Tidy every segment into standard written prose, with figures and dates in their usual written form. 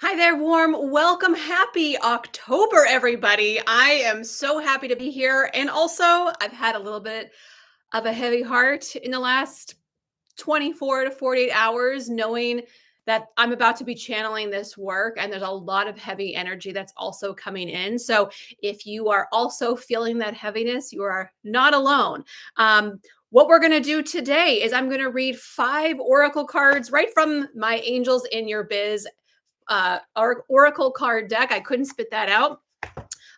Hi there, warm welcome. Happy October, everybody. I am so happy to be here. And also, I've had a little bit of a heavy heart in the last 24 to 48 hours, knowing that I'm about to be channeling this work. And there's a lot of heavy energy that's also coming in. So if you are also feeling that heaviness, you are not alone. What we're going to do today is I'm going to read 5 oracle cards right from my Angels in Your Biz oracle card deck. I couldn't spit that out.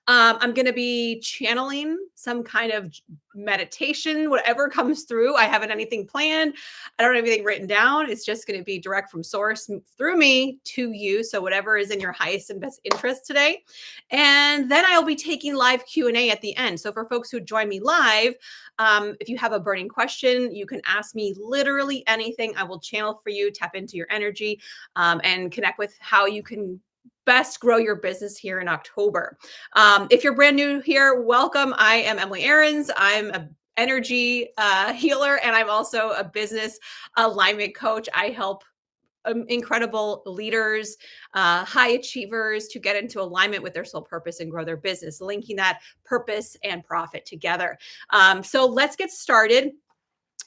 I'm going to be channeling some kind of meditation, whatever comes through. I haven't anything planned. I don't have anything written down. It's just going to be direct from source through me to you. So whatever is in your highest and best interest today. And then I'll be taking live Q&A at the end. So for folks who join me live, if you have a burning question, you can ask me literally anything. I will channel for you, tap into your energy, and connect with how you can best grow your business here in October. If you're brand new here, welcome. I am Emily Aarons. I'm a energy healer, and I'm also a business alignment coach. I help incredible leaders, high achievers to get into alignment with their soul purpose and grow their business, linking that purpose and profit together. So let's get started.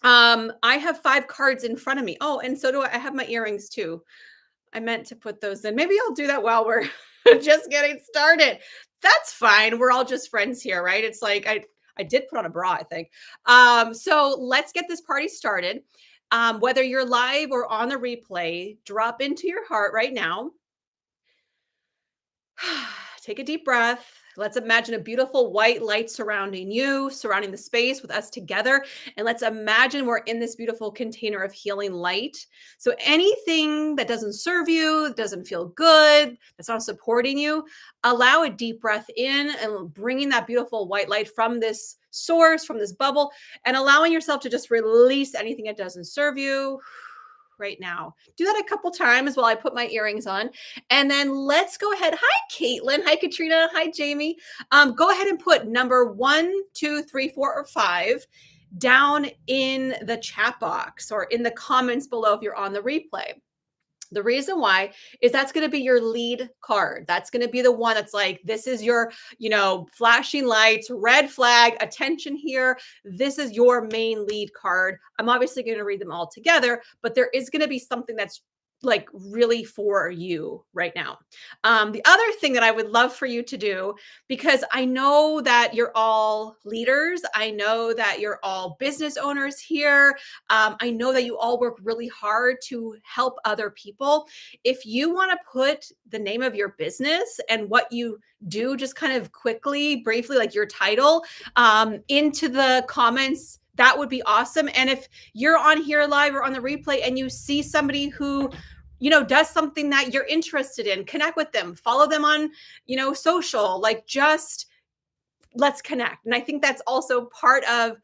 I have 5 cards in front of me. Oh, and so do I have my earrings too. I meant to put those in. Maybe I'll do that while we're just getting started. That's fine. We're all just friends here, right? It's like I did put on a bra, I think. So let's get this party started. Whether you're live or on the replay, drop into your heart right now. Take a deep breath. Let's imagine a beautiful white light surrounding you, surrounding the space with us together. And let's imagine we're in this beautiful container of healing light. So anything that doesn't serve you, doesn't feel good, that's not supporting you, allow a deep breath in and bringing that beautiful white light from this source, from this bubble, and allowing yourself to just release anything that doesn't serve you right now. Do that a couple times while I put my earrings on. And then let's go ahead. Hi, Caitlin. Hi, Katrina. Hi, Jamie. Go ahead and put number 1, 2, 3, 4, or 5 down in the chat box or in the comments below if you're on the replay. The reason why is that's going to be your lead card. That's going to be the one that's like, this is your, flashing lights, red flag, attention here. This is your main lead card. I'm obviously going to read them all together, but there is going to be something that's like really for you right now. The other thing that I would love for you to do, because I know that you're all leaders, I know that you're all business owners here, I know that you all work really hard to help other people. If you want to put the name of your business and what you do, just kind of quickly, briefly, like your title, into the comments, that would be awesome. And if you're on here live or on the replay and you see somebody who does something that you're interested in, connect with them, follow them on, social, like just let's connect. And I think that's also part of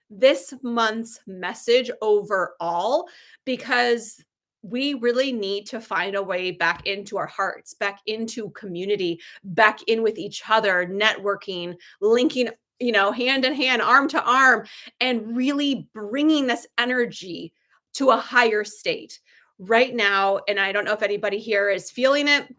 this month's message overall, because we really need to find a way back into our hearts, back into community, back in with each other, networking, linking, hand in hand, arm to arm, and really bringing this energy to a higher state right now. And I don't know if anybody here is feeling it.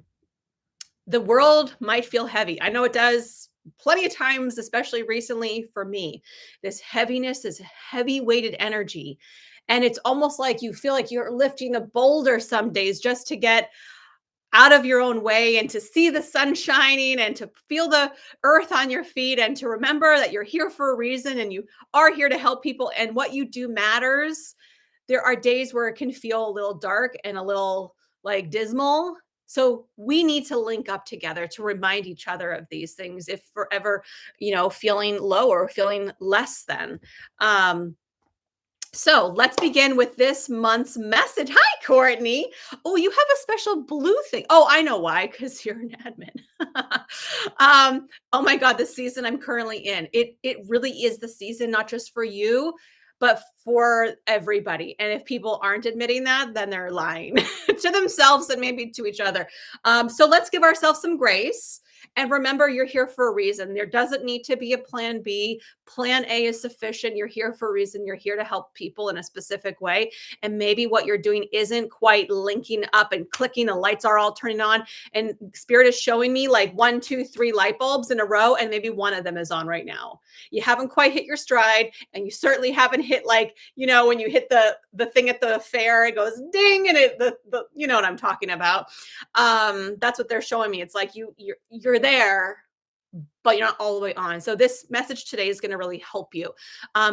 The world might feel heavy. I know it does plenty of times, especially recently for me. This heaviness, this heavy weighted energy. And it's almost like you feel like you're lifting a boulder some days just to get out of your own way and to see the sun shining and to feel the earth on your feet and to remember that you're here for a reason and you are here to help people and what you do matters. There are days where it can feel a little dark and a little like dismal. So we need to link up together to remind each other of these things if forever, feeling low or feeling less than. So let's begin with this month's message. Hi, Courtney. Oh, you have a special blue thing. Oh, I know why, because you're an admin. Oh my God, the season I'm currently in. It really is the season, not just for you, but for everybody. And if people aren't admitting that, then they're lying to themselves and maybe to each other. So let's give ourselves some grace And remember, you're here for a reason. There doesn't need to be a plan B. Plan A is sufficient. You're here for a reason. You're here to help people in a specific way. And maybe what you're doing isn't quite linking up and clicking. The lights are all turning on. And Spirit is showing me like 1, 2, 3 light bulbs in a row. And maybe one of them is on right now. You haven't quite hit your stride. And you certainly haven't hit, like, when you hit the thing at the fair, it goes ding, and the you know what I'm talking about. That's what they're showing me. It's like you're there, but you're not all the way on. So this message today is going to really help you.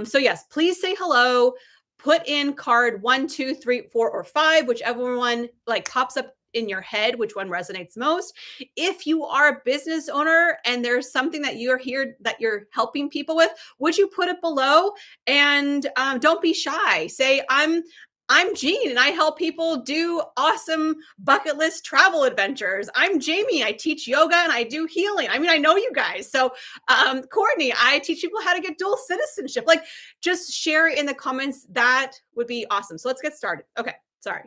So yes, please say hello. Put in card 1, 2, 3, 4, or 5, whichever one like pops up in your head, which one resonates most. If you are a business owner and there's something that you're here that you're helping people with, would you put it below? And don't be shy. Say, I'm Jean and I help people do awesome bucket list travel adventures. I'm Jamie. I teach yoga and I do healing. I mean, I know you guys. So, Courtney, I teach people how to get dual citizenship. Like, just share it in the comments. That would be awesome. So let's get started. Okay. Sorry.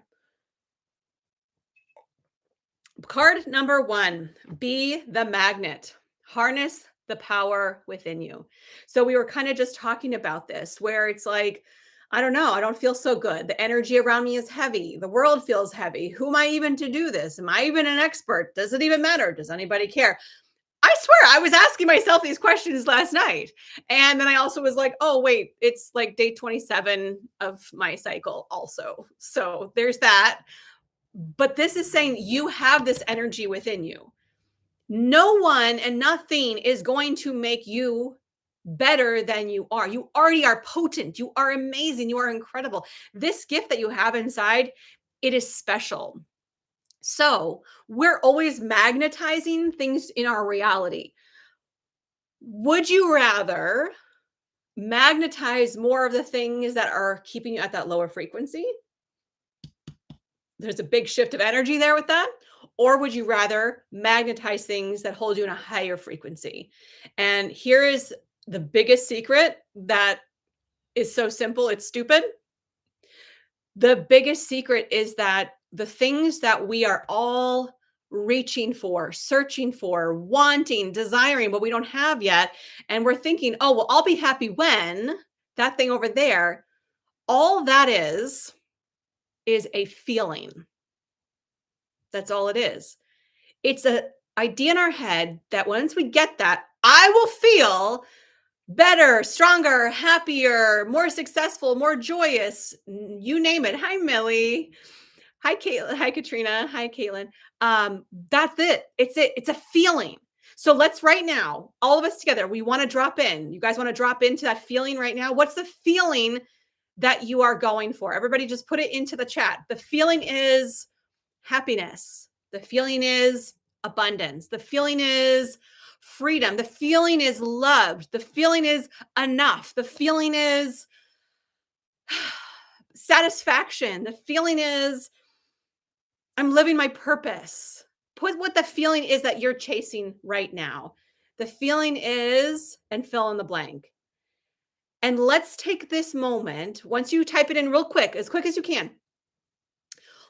Card number 1, be the magnet. Harness the power within you. So we were kind of just talking about this, where it's like, I don't know, I don't feel so good. The energy around me is heavy. The world feels heavy. Who am I even to do this? Am I even an expert? Does it even matter? Does anybody care? I swear, I was asking myself these questions last night. And then I also was like, oh, wait, it's like day 27 of my cycle also. So there's that. But this is saying you have this energy within you. No one and nothing is going to make you better than you are. You already are potent. You are amazing. You are incredible. This gift that you have inside, it is special. So we're always magnetizing things in our reality. Would you rather magnetize more of the things that are keeping you at that lower frequency? There's a big shift of energy there with that. Or would you rather magnetize things that hold you in a higher frequency? And here is the biggest secret that is so simple, it's stupid. The biggest secret is that the things that we are all reaching for, searching for, wanting, desiring, but we don't have yet, and we're thinking, oh, well, I'll be happy when that thing over there, all that is a feeling. That's all it is. It's an idea in our head that once we get that, I will feel better, stronger, happier, more successful, more joyous, you name it. Hi, Millie. Hi, Caitlin. Hi, Katrina. Hi, Caitlin. That's it. It's a feeling. So let's right now, all of us together, we want to drop in. You guys want to drop into that feeling right now? What's the feeling that you are going for? Everybody just put it into the chat. The feeling is happiness. The feeling is abundance. The feeling is freedom. The feeling is loved. The feeling is enough. The feeling is satisfaction. The feeling is I'm living my purpose. Put what the feeling is that you're chasing right now. The feeling is, and fill in the blank. And let's take this moment. Once you type it in real quick as you can,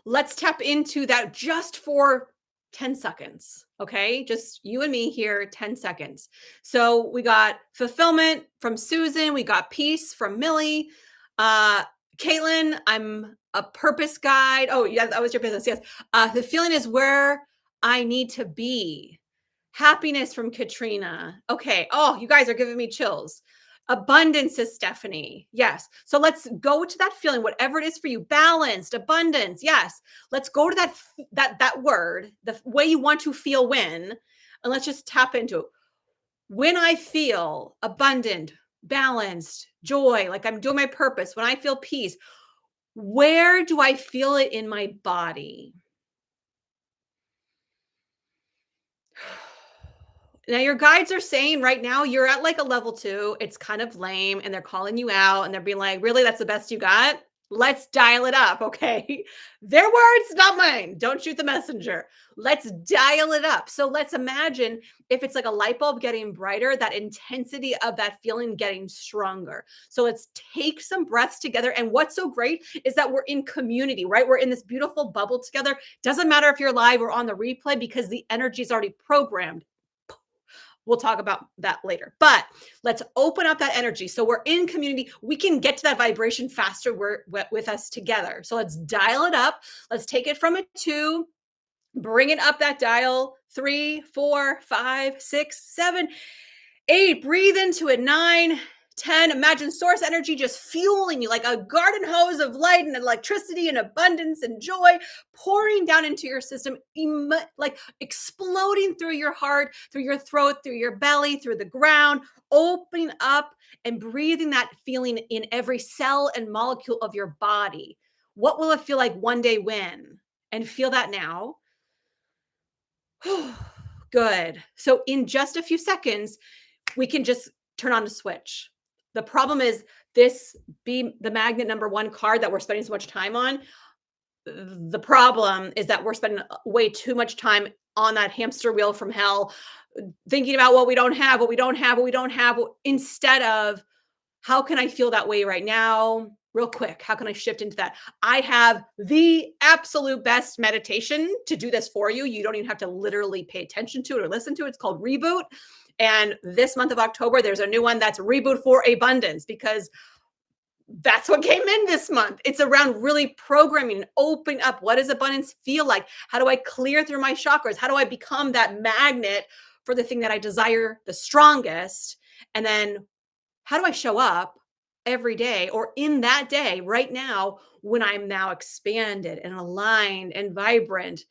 let's tap into that just for 10 seconds. Okay. Just you and me here, 10 seconds. So we got fulfillment from Susan. We got peace from Millie. Caitlin, I'm a purpose guide. Oh, yeah, that was your business. Yes. The feeling is where I need to be. Happiness from Katrina. Okay. Oh, you guys are giving me chills. Abundance is Stephanie. Yes. So let's go to that feeling, whatever it is for you. Balanced, abundance. Yes. Let's go to that word, the way you want to feel when, and let's just tap into it. When I feel abundant, balanced, joy, like I'm doing my purpose, when I feel peace, where do I feel it in my body? Now, your guides are saying right now you're at like a level 2. It's kind of lame, and they're calling you out and they're being like, really, that's the best you got? Let's dial it up. Okay. Their words, not mine. Don't shoot the messenger. Let's dial it up. So let's imagine if it's like a light bulb getting brighter, that intensity of that feeling getting stronger. So let's take some breaths together. And what's so great is that we're in community, right? We're in this beautiful bubble together. Doesn't matter if you're live or on the replay because the energy is already programmed. We'll talk about that later. But let's open up that energy. So we're in community. We can get to that vibration faster. With us together. So let's dial it up. Let's take it from a 2, bring it up that dial. 3, 4, 5, 6, 7, 8. Breathe into it. 9, 10. Imagine source energy just fueling you like a garden hose of light and electricity and abundance and joy pouring down into your system, like exploding through your heart, through your throat, through your belly, through the ground, opening up and breathing that feeling in every cell and molecule of your body. What will it feel like one day when? And feel that now. Good. So in just a few seconds, we can just turn on the switch. The problem is this be the magnet number 1 card that we're spending so much time on. The problem is that we're spending way too much time on that hamster wheel from hell, thinking about what we don't have, what we don't have, what we don't have, instead of how can I feel that way right now? Real quick, how can I shift into that? I have the absolute best meditation to do this for you. You don't even have to literally pay attention to it or listen to it. It's called Reboot. And this month of October, there's a new one that's Reboot for Abundance, because that's what came in this month. It's around really programming, opening up. What does abundance feel like? How do I clear through my chakras? How do I become that magnet for the thing that I desire the strongest? And then how do I show up every day or in that day right now when I'm now expanded and aligned and vibrant?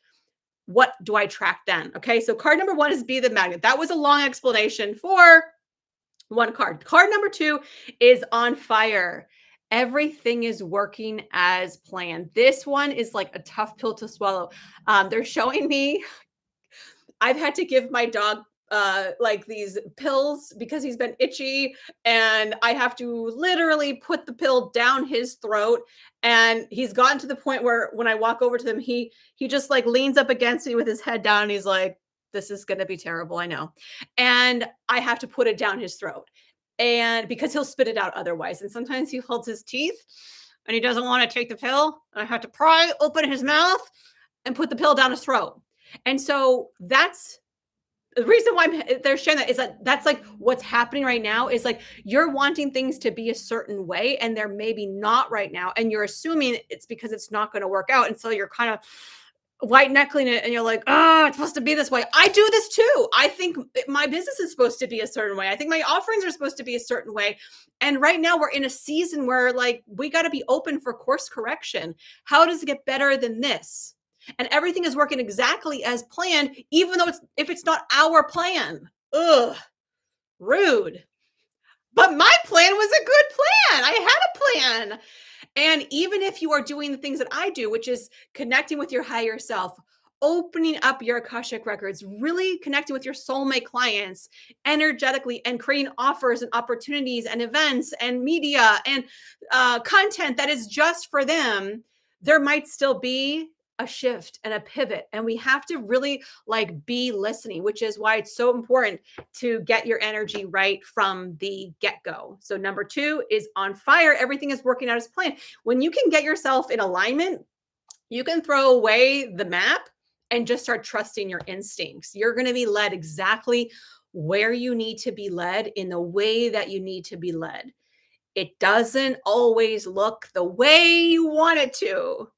What do I track then? Okay, so card number 1 is be the magnet. That was a long explanation for 1 card. Card number 2 is on fire. Everything is working as planned. This one is like a tough pill to swallow. They're showing me I've had to give my dog like these pills because he's been itchy, and I have to literally put the pill down his throat. And he's gotten to the point where when I walk over to him, he just like leans up against me with his head down. And he's like, "This is going to be terrible, I know." And I have to put it down his throat, and because he'll spit it out otherwise. And sometimes he holds his teeth and he doesn't want to take the pill. And I have to pry open his mouth and put the pill down his throat. And so that's the reason why they're sharing that, is that that's like what's happening right now, is like you're wanting things to be a certain way and they're maybe not right now. And you're assuming it's because it's not going to work out. And so you're kind of white knuckling it and you're like, oh, it's supposed to be this way. I do this too. I think my business is supposed to be a certain way. I think my offerings are supposed to be a certain way. And right now we're in a season where like we got to be open for course correction. How does it get better than this? And everything is working exactly as planned, even though if it's not our plan. Ugh, rude. But my plan was a good plan. I had a plan. And even if you are doing the things that I do, which is connecting with your higher self, opening up your Akashic records, really connecting with your soulmate clients energetically, and creating offers and opportunities and events and media and content that is just for them, there might still be a shift and a pivot. And we have to really like be listening, which is why it's so important to get your energy right from the get-go. So number 2 is on fire. Everything is working out as planned. When you can get yourself in alignment, you can throw away the map and just start trusting your instincts. You're going to be led exactly where you need to be led in the way that you need to be led. It doesn't always look the way you want it to.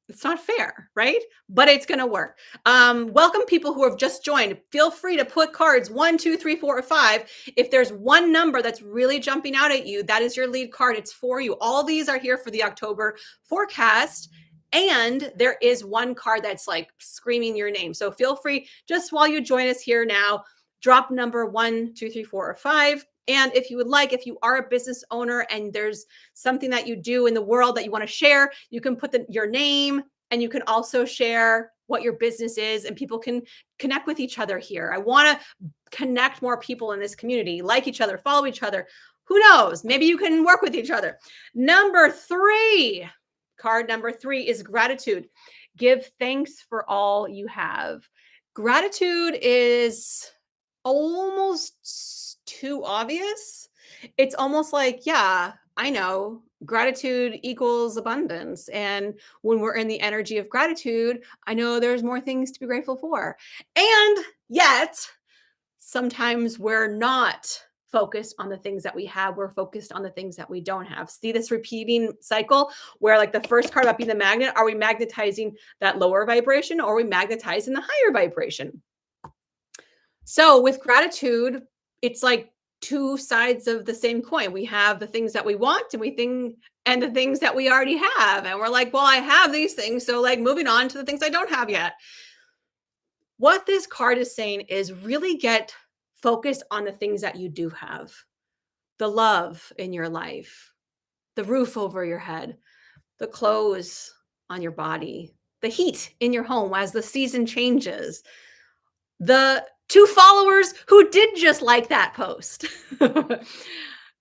It's not fair, right? But it's going to work. Welcome people who have just joined. Feel free to put cards 1, 2, 3, 4, or 5. If there's one number that's really jumping out at you, that is your lead card. It's for you. All these are here for the October forecast. And there is one card that's like screaming your name. So feel free, just while you join us here now, drop number 1, 2, 3, 4, or 5. And if you would like, if you are a business owner and there's something that you do in the world that you want to share, you can put your name, and you can also share what your business is, and people can connect with each other here. I want to connect more people in this community, like each other, follow each other. Who knows? Maybe you can work with each other. Number 3, card number 3 is gratitude. Give thanks for all you have. Gratitude is almost too obvious. It's almost like, yeah, I know gratitude equals abundance. And when we're in the energy of gratitude, I know there's more things to be grateful for. And yet, sometimes we're not focused on the things that we have. We're focused on the things that we don't have. See this repeating cycle where, like, the first card about being the magnet, are we magnetizing that lower vibration or are we magnetizing the higher vibration? So with gratitude, it's like two sides of the same coin. We have the things that we want and the things that we already have. And we're like, well, I have these things. So, like, moving on to the things I don't have yet. What this card is saying is really get focused on the things that you do have: the love in your life, the roof over your head, the clothes on your body, the heat in your home as the season changes, the two followers who did just like that post.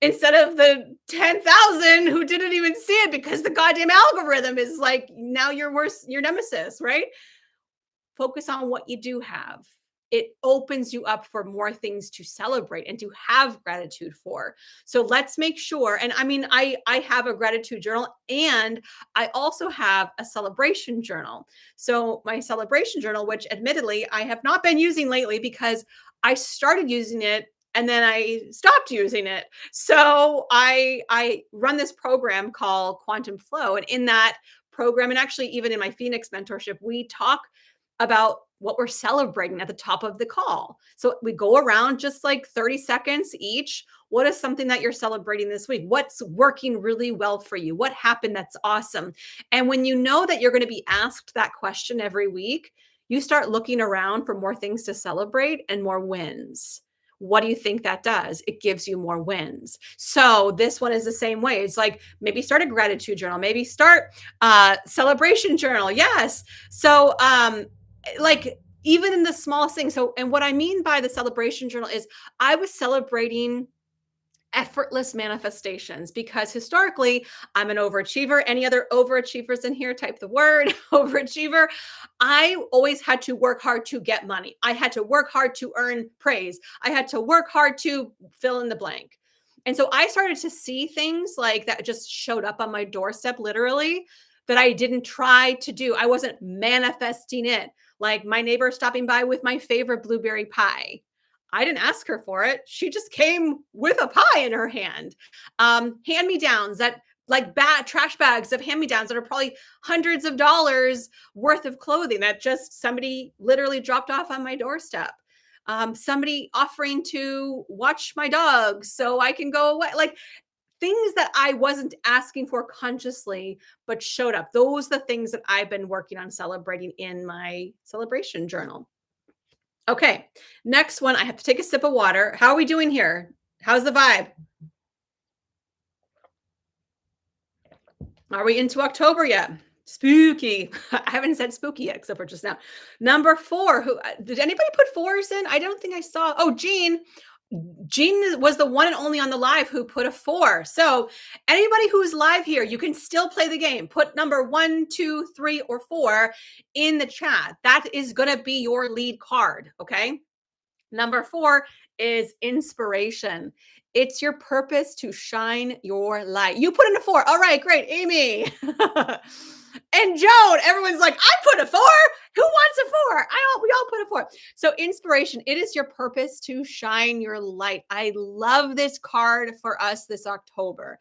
Instead of the 10,000 who didn't even see it because the goddamn algorithm is like, now you're worse, your nemesis, right? Focus on what you do have. It opens you up for more things to celebrate and to have gratitude for. So let's make sure. And I mean, I have a gratitude journal and I also have a celebration journal. So my celebration journal, which admittedly I have not been using lately because I started using it and then I stopped using it. So I run this program called Quantum Flow, and in that program, and actually even in my Phoenix mentorship, we talk about what we're celebrating at the top of the call. So we go around just like 30 seconds each. What is something that you're celebrating this week? What's working really well for you? What happened that's awesome? And when you know that you're going to be asked that question every week, you start looking around for more things to celebrate and more wins. What do you think that does? It gives you more wins. So this one is the same way. It's like, maybe start a gratitude journal, maybe start a celebration journal. Yes. So like, even in the smallest thing. So, and what I mean by the celebration journal is I was celebrating effortless manifestations because historically I'm an overachiever. Any other overachievers in here? Type the word overachiever. I always had to work hard to get money. I had to work hard to earn praise. I had to work hard to fill in the blank. And so I started to see things like that just showed up on my doorstep, literally, that I didn't try to do. I wasn't manifesting it. Like my neighbor stopping by with my favorite blueberry pie. I didn't ask her for it. She just came with a pie in her hand. Hand me downs that, like, bad trash bags of hand me downs that are probably hundreds of dollars worth of clothing that just somebody literally dropped off on my doorstep. Somebody offering to watch my dogs so I can go away. Like, things that I wasn't asking for consciously, but showed up. Those are the things that I've been working on celebrating in my celebration journal. Okay, next one. I have to take a sip of water. How are we doing here? How's the vibe? Are we into October yet? Spooky. I haven't said spooky yet, except for just now. Number 4. Who did anybody put fours in? I don't think I saw. Oh, Jean. Jean was the one and only on the live who put a 4. So anybody who's live here, you can still play the game. Put number 1, 2, 3, or 4 in the chat. That is going to be your lead card. Okay. Number 4 is inspiration. It's your purpose to shine your light. You put in a 4. All right, great. Amy. And Joan, everyone's like, I put a 4. Who wants a 4? We all put a 4. So inspiration, it is your purpose to shine your light. I love this card for us this October.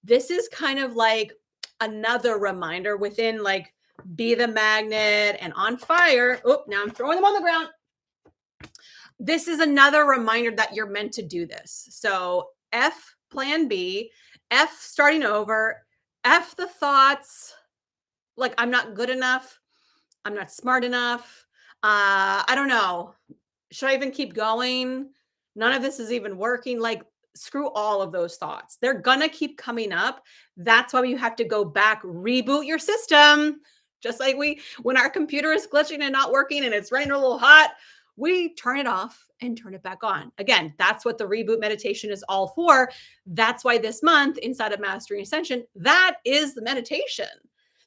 This is kind of like another reminder within, like, be the magnet and on fire. Oh, now I'm throwing them on the ground. This is another reminder that you're meant to do this. So F plan B, F starting over, F the thoughts like I'm not good enough, I'm not smart enough, I don't know. Should I even keep going? None of this is even working. Like, screw all of those thoughts. They're gonna keep coming up. That's why you have to go back, reboot your system. Just like when our computer is glitching and not working and it's running a little hot, we turn it off and turn it back on. Again, that's what the reboot meditation is all for. That's why this month inside of Mastery Ascension, that is the meditation.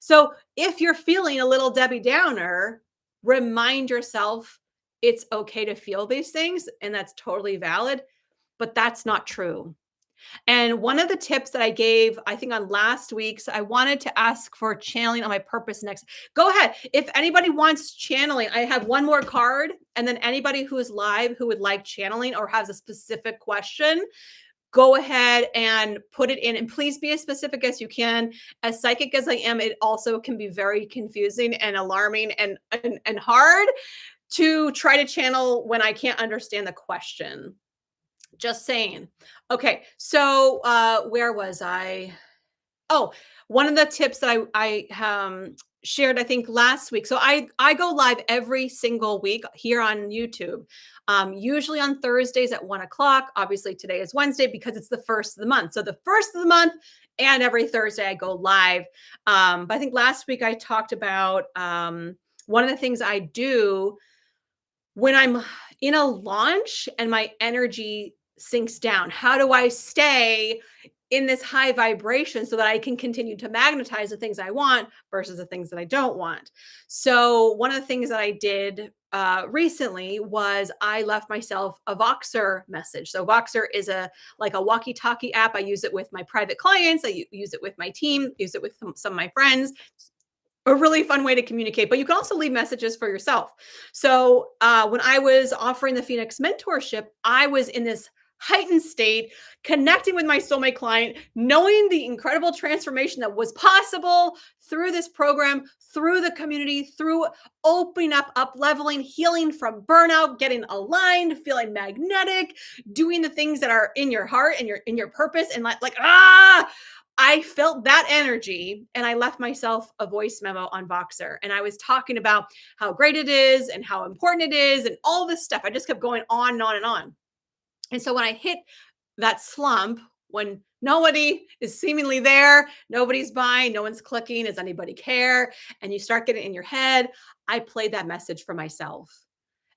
So if you're feeling a little Debbie Downer, remind yourself it's okay to feel these things, and that's totally valid, but that's not true. And one of the tips that I gave, I think on last week's, I wanted to ask for channeling on my purpose next. Go ahead. If anybody wants channeling, I have one more card. And then anybody who is live who would like channeling or has a specific question, go ahead and put it in. And please be as specific as you can. As psychic as I am, it also can be very confusing and alarming and hard to try to channel when I can't understand the question. Just saying. Okay, so where was I? Oh, one of the tips that I shared, I think last week. So I go live every single week here on YouTube, usually on Thursdays at 1 o'clock. Obviously, today is Wednesday because it's the first of the month. So the first of the month, and every Thursday I go live. But I think last week I talked about one of the things I do when I'm in a launch and my energy sinks down. How do I stay in this high vibration so that I can continue to magnetize the things I want versus the things that I don't want? So, one of the things that I did recently was I left myself a Voxer message. So Voxer is a walkie-talkie app. I use it with my private clients. I use it with my team. Use it with some of my friends, a really fun way to communicate, but you can also leave messages for yourself. So when I was offering the Phoenix mentorship, I was in this heightened state, connecting with my soulmate client, knowing the incredible transformation that was possible through this program, through the community, through opening up leveling, healing from burnout, getting aligned, feeling magnetic, doing the things that are in your heart and your purpose, and I felt that energy and I left myself a voice memo on Voxer. And I was talking about how great it is and how important it is and all this stuff. I just kept going on and on and on. And so when I hit that slump, when nobody is seemingly there, nobody's buying, no one's clicking, does anybody care? And you start getting in your head, I played that message for myself.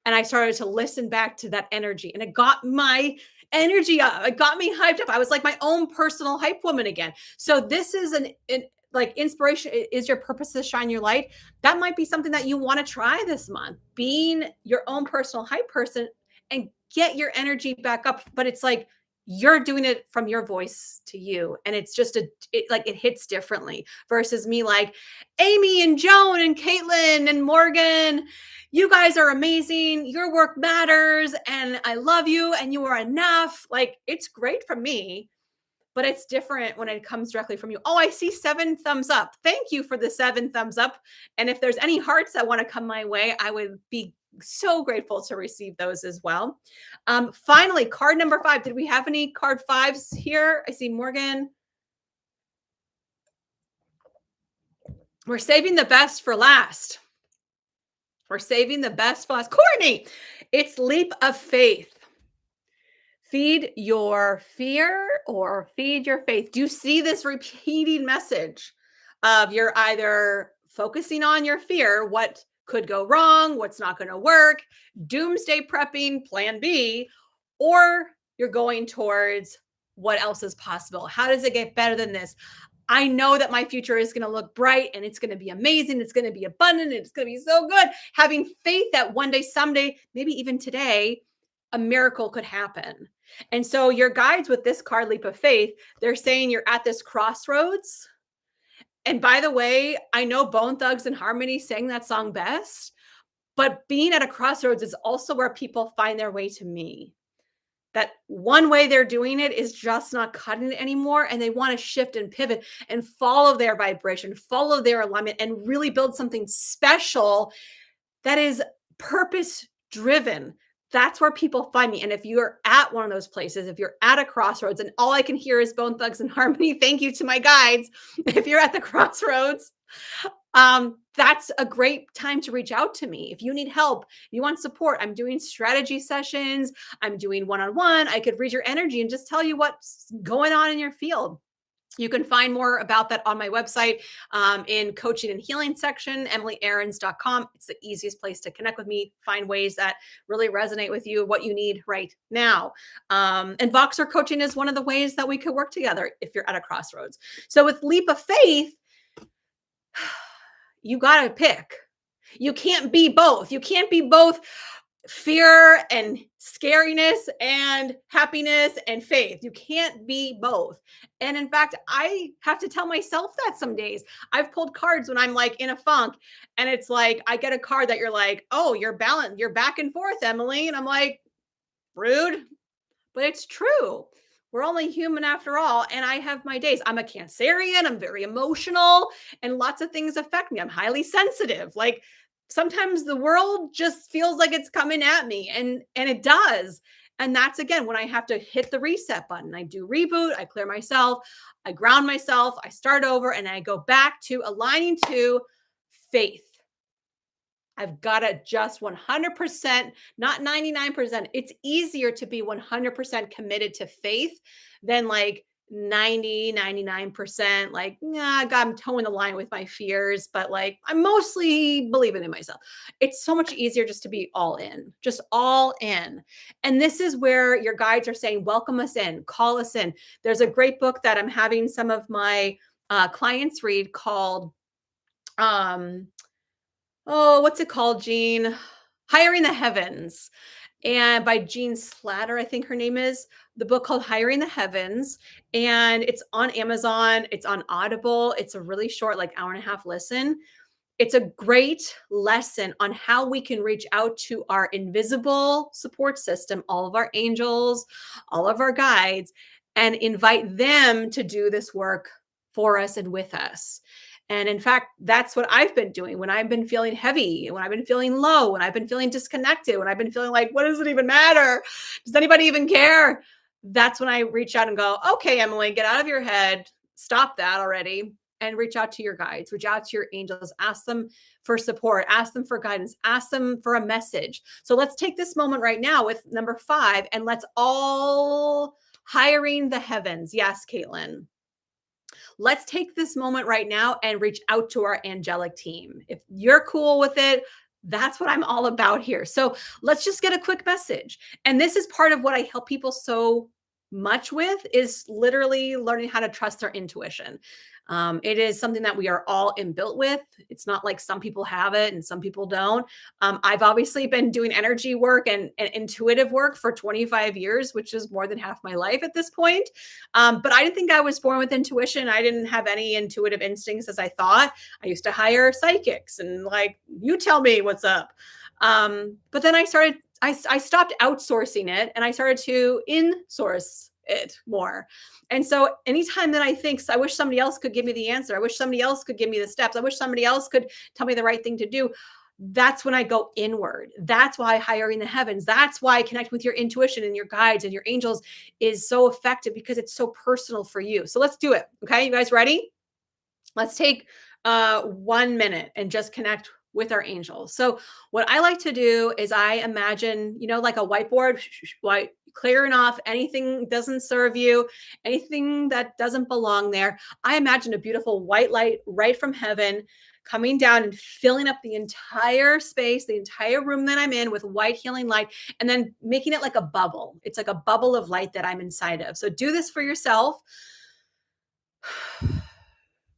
And I started to listen back to that energy and it got my energy up. It got me hyped up. I was like my own personal hype woman again. So this is like inspiration is your purpose to shine your light. That might be something that you want to try this month, being your own personal hype person and get your energy back up. But it's like you're doing it from your voice to you. And it's just it hits differently versus me like Amy and Joan and Caitlin and Morgan, you guys are amazing. Your work matters. And I love you. And you are enough. Like, it's great from me, but it's different when it comes directly from you. Oh, I see 7 thumbs up. Thank you for the 7 thumbs up. And if there's any hearts that want to come my way, I would be so grateful to receive those as well. Finally, card number 5. Did we have any card 5s here? I see Morgan. We're saving the best for last. We're saving the best for last. Courtney, it's leap of faith. Feed your fear or feed your faith. Do you see this repeating message of you're either focusing on your fear, what could go wrong, what's not going to work, doomsday prepping, plan B, or you're going towards what else is possible? How does it get better than this? I know that my future is going to look bright and it's going to be amazing. It's going to be abundant. It's going to be so good. Having faith that one day, someday, maybe even today, a miracle could happen. And so your guides with this card, Leap of Faith, they're saying you're at this crossroads. And by the way, I know Bone Thugs and Harmony sang that song best, but being at a crossroads is also where people find their way to me. That one way they're doing it is just not cutting it anymore. And they want to shift and pivot and follow their vibration, follow their alignment, and really build something special that is purpose driven. That's where people find me. And if you're at one of those places, if you're at a crossroads and all I can hear is Bone Thugs and Harmony, thank you to my guides. If you're at the crossroads, that's a great time to reach out to me. If you need help, you want support, I'm doing strategy sessions, I'm doing one-on-one. I could read your energy and just tell you what's going on in your field. You can find more about that on my website in coaching and healing section, emilyarons.com. It's the easiest place to connect with me, find ways that really resonate with you, what you need right now. And Voxer coaching is one of the ways that we could work together if you're at a crossroads. So with Leap of Faith, you got to pick. You can't be both. You can't be both fear and scariness and happiness and faith. You can't be both. And in fact, I have to tell myself that some days. I've pulled cards when I'm like in a funk, and it's like I get a card that you're like, "Oh, you're balanced, you're back and forth, Emily." And I'm like, "Rude." But it's true. We're only human after all. And I have my days. I'm a Cancerian. I'm very emotional, and lots of things affect me. I'm highly sensitive. Like sometimes the world just feels like it's coming at me, and it does. And that's again when I have to hit the reset button. I do reboot, I clear myself, I ground myself, I start over, and I go back to aligning to faith. I've got to just 100%, not 99%. It's easier to be 100% committed to faith than like 90, 99%. Like, nah, God, I'm towing the line with my fears, but like, I'm mostly believing in myself. It's so much easier just to be all in, just all in. And this is where your guides are saying, welcome us in, call us in. There's a great book that I'm having some of my clients read called, um, oh, what's it called, Jean? Hiring the Heavens, and by Jean Slatter, I think her name is. The book called Hiring the Heavens, and it's on Amazon, it's on Audible. It's a really short, like hour and a half listen. It's a great lesson on how we can reach out to our invisible support system, all of our angels, all of our guides, and invite them to do this work for us and with us. And in fact, that's what I've been doing when I've been feeling heavy, when I've been feeling low, when I've been feeling disconnected, when I've been feeling like, what does it even matter? Does anybody even care? That's when I reach out and go, okay, Emily, get out of your head. Stop that already and reach out to your guides, reach out to your angels, ask them for support, ask them for guidance, ask them for a message. So let's take this moment right now with number 5, and let's all hiring the heavens. Yes, Caitlin. Let's take this moment right now and reach out to our angelic team. If you're cool with it, that's what I'm all about here. So let's just get a quick message. And this is part of what I help people so much with is literally learning how to trust their intuition. It is something that we are all inbuilt with. It's not like some people have it and some people don't. I've obviously been doing energy work and intuitive work for 25 years, which is more than half my life at this point. But I didn't think I was born with intuition. I didn't have any intuitive instincts as I thought. I used to hire psychics and like, you tell me what's up. But then I stopped outsourcing it and I started to insource it more. And so anytime that I think, I wish somebody else could give me the answer. I wish somebody else could give me the steps. I wish somebody else could tell me the right thing to do. That's when I go inward. That's why hiring the heavens. That's why connecting with your intuition and your guides and your angels is so effective because it's so personal for you. So let's do it. Okay. You guys ready? Let's take 1 minute and just connect with our angels. So what I like to do is I imagine, like a whiteboard, white, clearing off anything doesn't serve you, anything that doesn't belong there. I imagine a beautiful white light right from heaven coming down and filling up the entire space, the entire room that I'm in with white healing light, and then making it like a bubble. It's like a bubble of light that I'm inside of. So do this for yourself.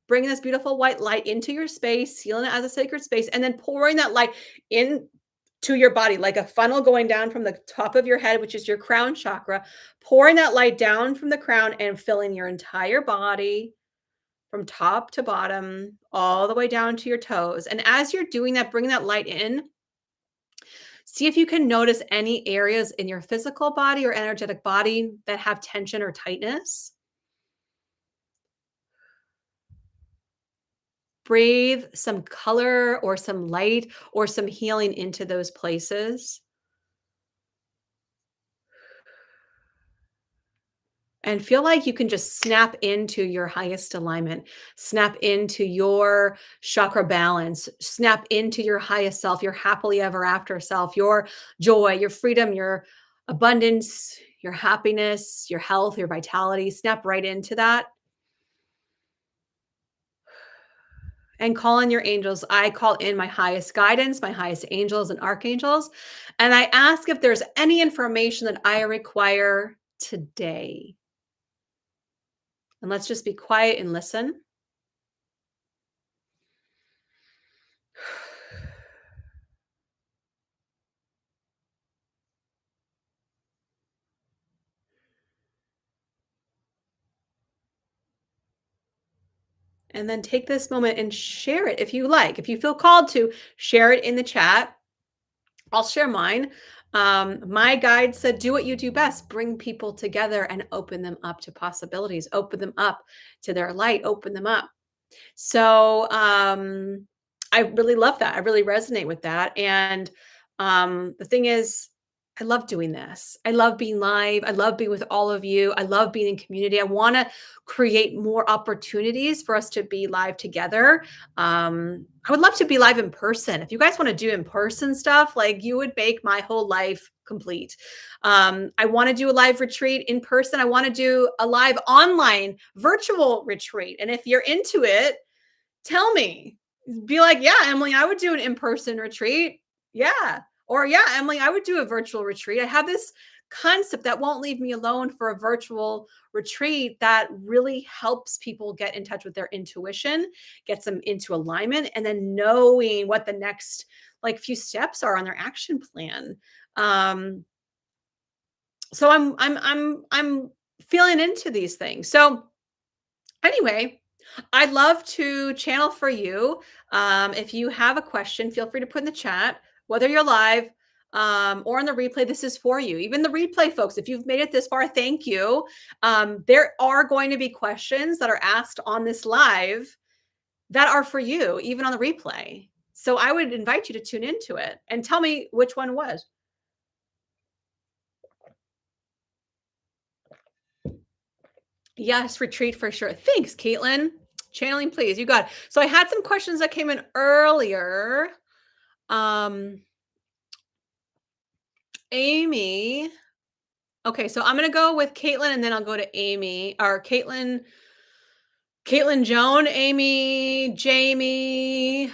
Bringing this beautiful white light into your space, sealing it as a sacred space, and then pouring that light in to your body like a funnel going down from the top of your head, which is your crown chakra, pouring that light down from the crown and filling your entire body from top to bottom, all the way down to your toes. And as you're doing that, bring that light in. See if you can notice any areas in your physical body or energetic body that have tension or tightness. Breathe some color or some light or some healing into those places. And feel like you can just snap into your highest alignment, snap into your chakra balance, snap into your highest self, your happily ever after self, your joy, your freedom, your abundance, your happiness, your health, your vitality. Snap right into that. And call in your angels. I call in my highest guidance, my highest angels and archangels. And I ask if there's any information that I require today. And let's just be quiet and listen. And then take this moment and share it if you like. If you feel called to, share it in the chat. I'll share mine. My guide said, do what you do best, bring people together and open them up to possibilities, open them up to their light, open them up. So, I really love that. I really resonate with that. And the thing is, I love doing this. I love being live. I love being with all of you. I love being in community. I want to create more opportunities for us to be live together. I would love to be live in person. If you guys want to do in person stuff, like you would make my whole life complete. I want to do a live retreat in person. I want to do a live online virtual retreat. And if you're into it, tell me. Be like, yeah, Emily, I would do an in-person retreat. Yeah. Or yeah, Emily, I would do a virtual retreat. I have this concept that won't leave me alone for a virtual retreat that really helps people get in touch with their intuition, gets them into alignment, and then knowing what the next like few steps are on their action plan. Um, so I'm feeling into these things. So anyway, I'd love to channel for you. If you have a question, feel free to put in the chat, whether you're live or on the replay. This is for you. Even the replay folks, if you've made it this far, thank you. There are going to be questions that are asked on this live that are for you, even on the replay. So I would invite you to tune into it and tell me which one was. Yes, retreat for sure. Thanks, Caitlin. Channeling, please. You got it. So I had some questions that came in earlier. Um, Amy. Okay, so I'm gonna go with Caitlin and then I'll go to Amy or Caitlin Joan, Amy, Jamie.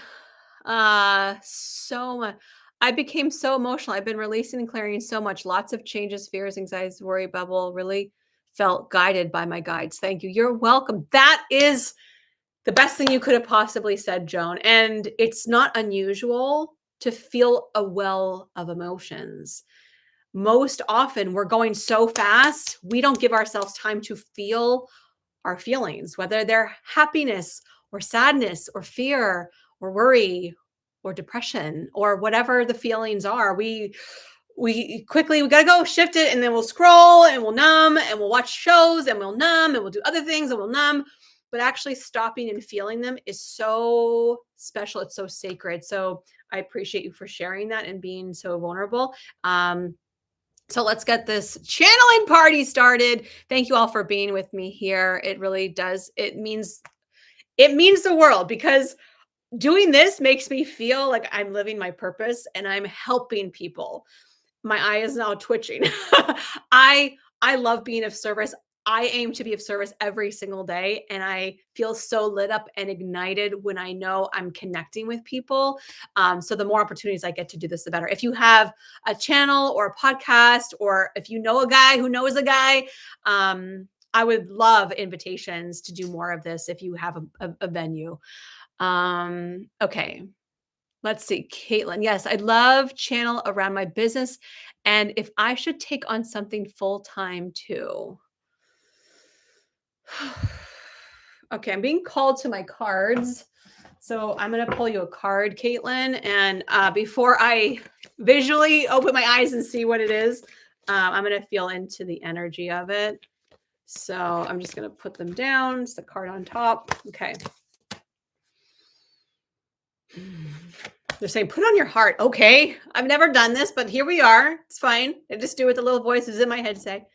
So much. I became so emotional. I've been releasing and clearing so much, lots of changes, fears, anxieties, worry bubble. Really felt guided by my guides. Thank you. You're welcome. That is the best thing you could have possibly said, Joan. And it's not unusual to feel a well of emotions. Most often, we're going so fast, we don't give ourselves time to feel our feelings, whether they're happiness or sadness or fear or worry or depression or whatever the feelings are. We quickly we got to go shift it, and then we'll scroll and we'll numb and we'll watch shows and we'll numb and we'll do other things and we'll numb. But actually stopping and feeling them is so special. It's so sacred. So I appreciate you for sharing that and being so vulnerable. So let's get this channeling party started. Thank you all for being with me here. It really does. It means the world, because doing this makes me feel like I'm living my purpose and I'm helping people. My eye is now twitching. I love being of service. I aim to be of service every single day, and I feel so lit up and ignited when I know I'm connecting with people. So the more opportunities I get to do this, the better. If you have a channel or a podcast, or if you know a guy who knows a guy, I would love invitations to do more of this if you have a venue. Okay. Let's see, Caitlin. Yes, I'd love channel around my business, and if I should take on something full time too. Okay, I'm being called to my cards. So I'm going to pull you a card, Caitlin. And before I visually open my eyes and see what it is, I'm going to feel into the energy of it. So I'm just going to put them down. It's the card on top. Okay. They're saying, put on your heart. Okay. I've never done this, but here we are. It's fine. I just do what the little voices in my head say.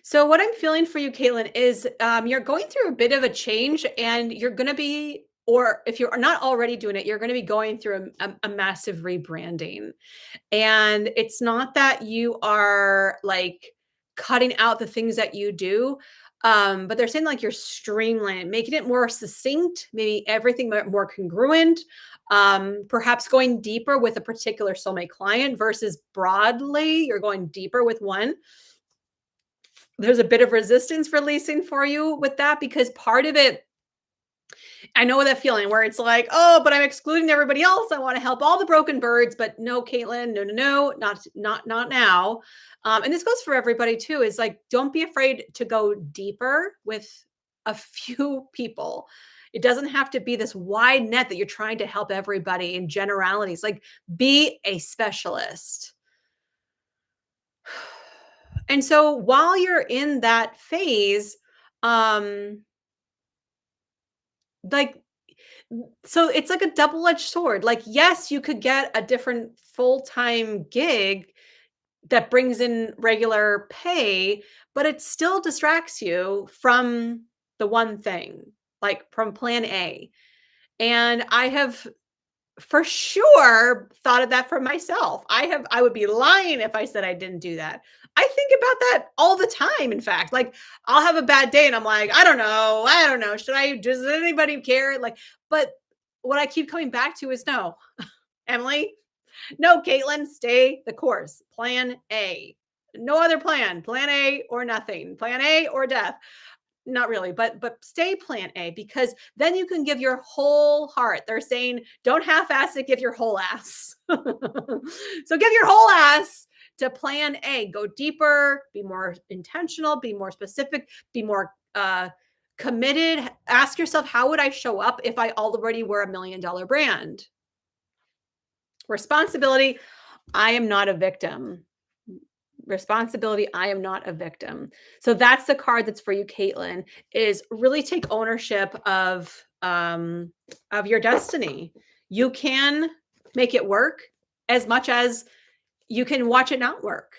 So what I'm feeling for you, Caitlin, is you're going through a bit of a change, and you're going to be, or if you're not already doing it, you're going to be going through a massive rebranding. And it's not that you are like cutting out the things that you do, but they're saying like you're streamlining, making it more succinct, maybe everything more congruent, perhaps going deeper with a particular soulmate client versus broadly, you're going deeper with one. There's a bit of resistance releasing for you with that, because part of it I know that feeling where it's like, oh, but I'm excluding everybody else. I want to help all the broken birds, but no, Caitlin, no, no, no, not now. And this goes for everybody too. Is like, don't be afraid to go deeper with a few people. It doesn't have to be this wide net that you're trying to help everybody in generalities. Like, be a specialist. And so while you're in that phase, um, like so it's like a double-edged sword. Like, yes, you could get a different full-time gig that brings in regular pay, but it still distracts you from the one thing, like from plan A. And I have for sure thought of that for myself. I would be lying if I said I didn't do that. I think about that all the time, in fact. Like, I'll have a bad day and I'm like, I don't know. Should I does anybody care? Like, but what I keep coming back to is no, Emily, no, Caitlin, stay the course. Plan A. No other plan. Plan A or nothing. Plan A or death. Not really, but stay plan A because then you can give your whole heart. They're saying don't half-ass it, give your whole ass. So give your whole ass to plan A. Go deeper, be more intentional, be more specific, be more committed. Ask yourself, how would I show up if I already were $1 million brand? Responsibility, I am not a victim. Responsibility, I am not a victim. So that's the card that's for you, Caitlin, is really take ownership of your destiny. You can make it work as much as you can watch it not work.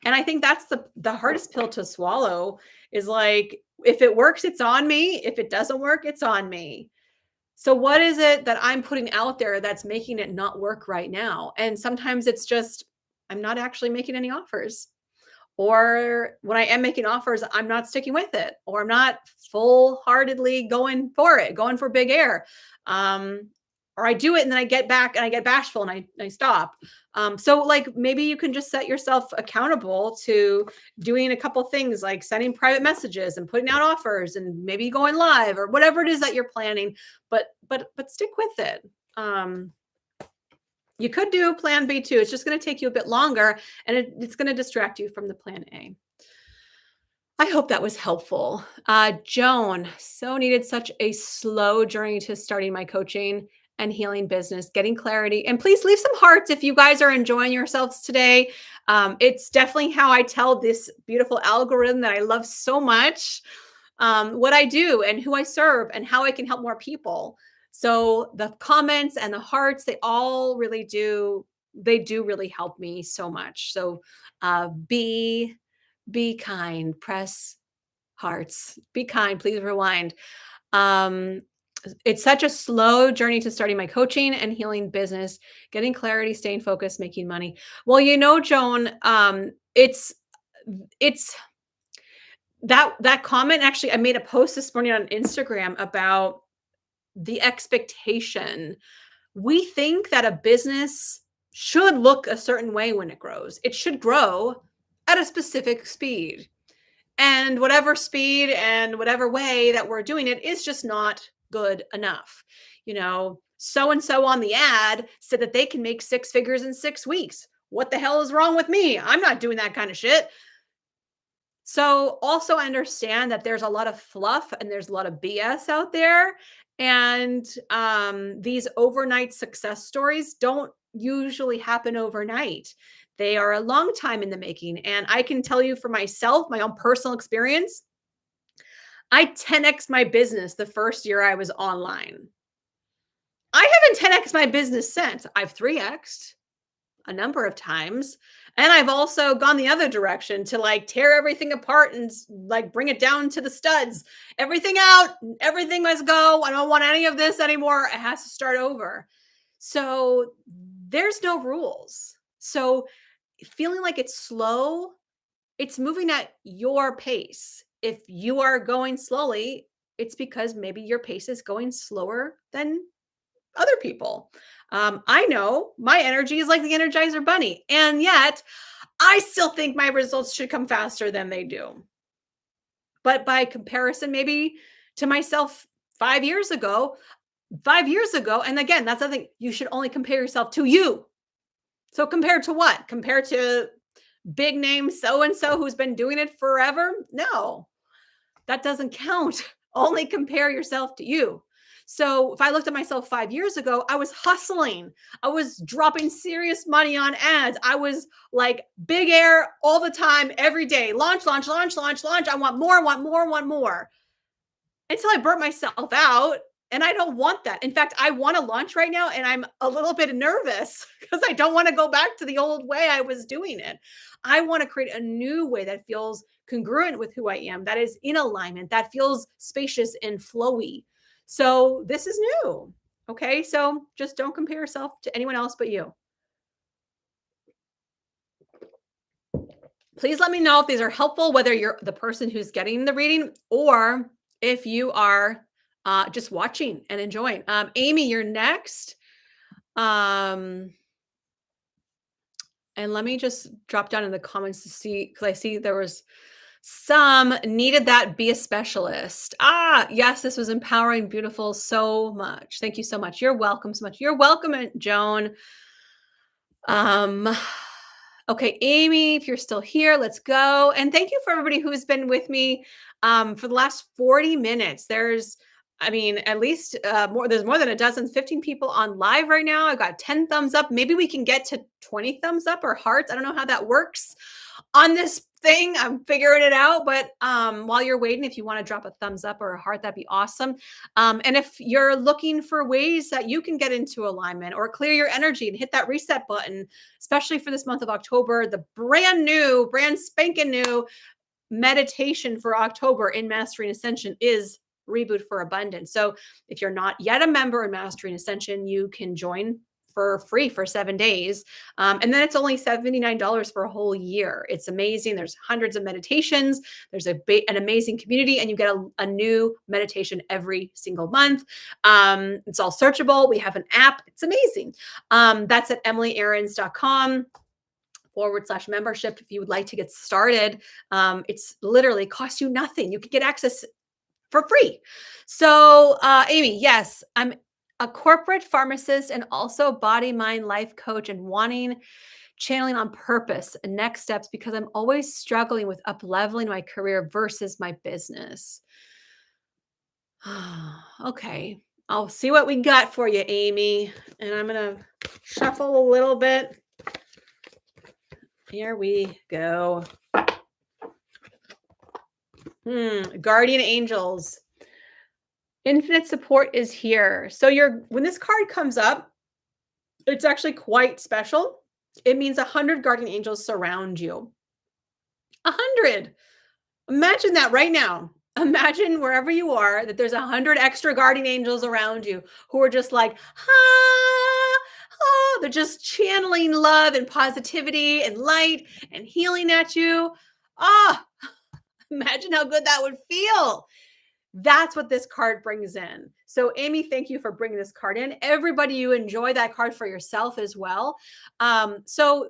And I think that's the hardest pill to swallow is like, if it works, it's on me. If it doesn't work, it's on me. So what is it that I'm putting out there that's making it not work right now? And sometimes it's just I'm not actually making any offers. Or when I am making offers, I'm not sticking with it, or I'm not full-heartedly going for it, going for big air. Um, or I do it and then I get back and I get bashful and I stop. So like maybe you can just set yourself accountable to doing a couple things like sending private messages and putting out offers and maybe going live or whatever it is that you're planning, but stick with it. You could do plan B too. It's just going to take you a bit longer and it's going to distract you from the plan A. I hope that was helpful. Joan, so needed such a slow journey to starting my coaching and healing business, getting clarity. And please leave some hearts if you guys are enjoying yourselves today. It's definitely how I tell this beautiful algorithm that I love so much what I do and who I serve and how I can help more people. So the comments and the hearts, they all really do. They do really help me so much. So be kind. Press hearts. Be kind. Please rewind. Um, it's such a slow journey to starting my coaching and healing business, getting clarity, staying focused, making money. Well, Joan, it's that comment actually I made a post this morning on Instagram about the expectation. We think that a business should look a certain way when it grows. It should grow at a specific speed. And whatever speed and whatever way that we're doing it is just not good enough. So and so on the ad said that they can make 6 figures in 6 weeks. What the hell is wrong with me? I'm not doing that kind of shit. So also understand that there's a lot of fluff and there's a lot of BS out there. And these overnight success stories don't usually happen overnight. They are a long time in the making. And I can tell you for myself, my own personal experience, I 10x my business the first year I was online. I haven't 10x my business since. I've 3x'd a number of times. And I've also gone the other direction to like tear everything apart and like bring it down to the studs. Everything out, everything must go. I don't want any of this anymore. It has to start over. So there's no rules. So feeling like it's slow, it's moving at your pace. If you are going slowly, it's because maybe your pace is going slower than other people. I know my energy is like the Energizer Bunny, and yet I still think my results should come faster than they do. But by comparison, maybe to myself 5 years ago, 5 years ago. And again, that's the thing. You should only compare yourself to you. So compared to what? Compared to big name so and so who's been doing it forever? No, that doesn't count. Only compare yourself to you. So if I looked at myself 5 years ago, I was hustling. I was dropping serious money on ads. I was like big air all the time, every day. Launch, launch, launch, launch, launch. I want more, want more, want more until I burnt myself out. And I don't want that. In fact, I want to launch right now and I'm a little bit nervous because I don't want to go back to the old way I was doing it. I want to create a new way that feels congruent with who I am, that is in alignment, that feels spacious and flowy. So this is new. Okay. So just don't compare yourself to anyone else but you. Please let me know if these are helpful, whether you're the person who's getting the reading or if you are just watching and enjoying. Amy, you're next. Um, and let me just drop down in the comments to see, because I see there was some needed that be a specialist. Ah, yes, this was empowering, beautiful, so much. Thank you so much. You're welcome so much. You're welcome, Joan. Um, okay, Amy, if you're still here, let's go. And thank you for everybody who's been with me for the last 40 minutes. I mean, at least there's more than a dozen, 15 people on live right now. I got 10 thumbs up. Maybe we can get to 20 thumbs up or hearts. I don't know how that works on this thing. I'm figuring it out. But while you're waiting, if you want to drop a thumbs up or a heart, that'd be awesome. And if you're looking for ways that you can get into alignment or clear your energy and hit that reset button, especially for this month of October, the brand spanking new meditation for October in Mastering Ascension is Reboot for Abundance. So if you're not yet a member in Mastering Ascension, you can join for free for 7 days. And then it's only $79 for a whole year. It's amazing. There's hundreds of meditations. There's an amazing community, and you get a new meditation every single month. It's all searchable. We have an app. It's amazing. That's at emilyarons.com/membership if you would like to get started. It's literally costs you nothing. You can get access for free. So, Amy, yes, I'm a corporate pharmacist and also body, mind, life coach and wanting channeling on purpose and next steps because I'm always struggling with up leveling my career versus my business. Okay. I'll see what we got for you, Amy. And I'm going to shuffle a little bit. Here we go. Guardian angels. Infinite support is here. So when this card comes up, it's actually quite special. It means 100 guardian angels surround you. 100. Imagine that right now. Imagine wherever you are that there's 100 extra guardian angels around you who are just like, they're just channeling love and positivity and light and healing at you. Imagine how good that would feel. That's what this card brings in. So Amy, thank you for bringing this card in. Everybody, you enjoy that card for yourself as well. So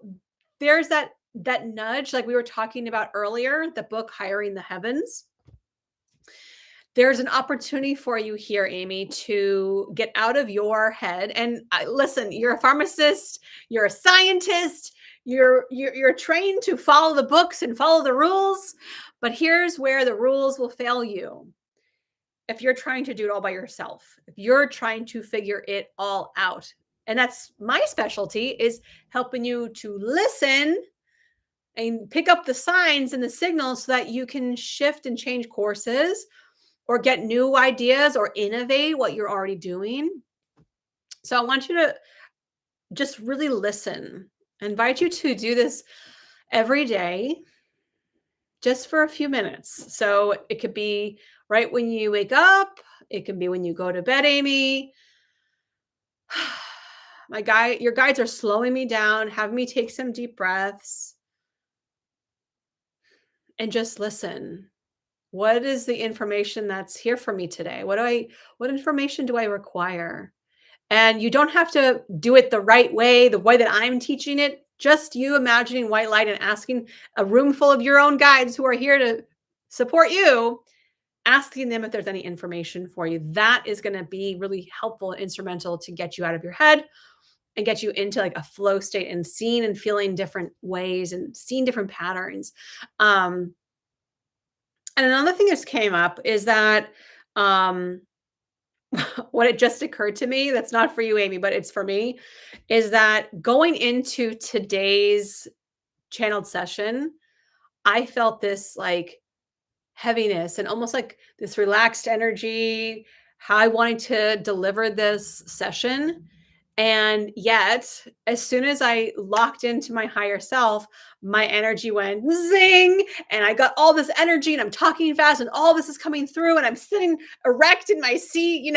there's that nudge, like we were talking about earlier, the book Hiring the Heavens. There's an opportunity for you here, Amy, to get out of your head. And listen, you're a pharmacist, you're a scientist, you're trained to follow the books and follow the rules. But here's where the rules will fail you. If you're trying to do it all by yourself, if you're trying to figure it all out. And that's my specialty, is helping you to listen and pick up the signs and the signals so that you can shift and change courses or get new ideas or innovate what you're already doing. So I want you to just really listen. I invite you to do this every day, just for a few minutes. So it could be right when you wake up. It can be when you go to bed, Amy. Your guides are slowing me down. Have me take some deep breaths and just listen. What is the information that's here for me today? What information do I require? And you don't have to do it the right way, the way that I'm teaching it. Just you imagining white light and asking a room full of your own guides who are here to support you. asking them if there's any information for you. That is going to be really helpful and instrumental to get you out of your head and get you into like a flow state and seeing and feeling different ways and seeing different patterns. Um, and another thing that came up is that um, what it just occurred to me, that's not for you, Amy, but it's for me, is that going into today's channeled session, I felt this like heaviness and almost like this relaxed energy, how I wanted to deliver this session. And yet, as soon as I locked into my higher self, my energy went zing, and I got all this energy, and I'm talking fast, and all this is coming through, and I'm sitting erect in my seat.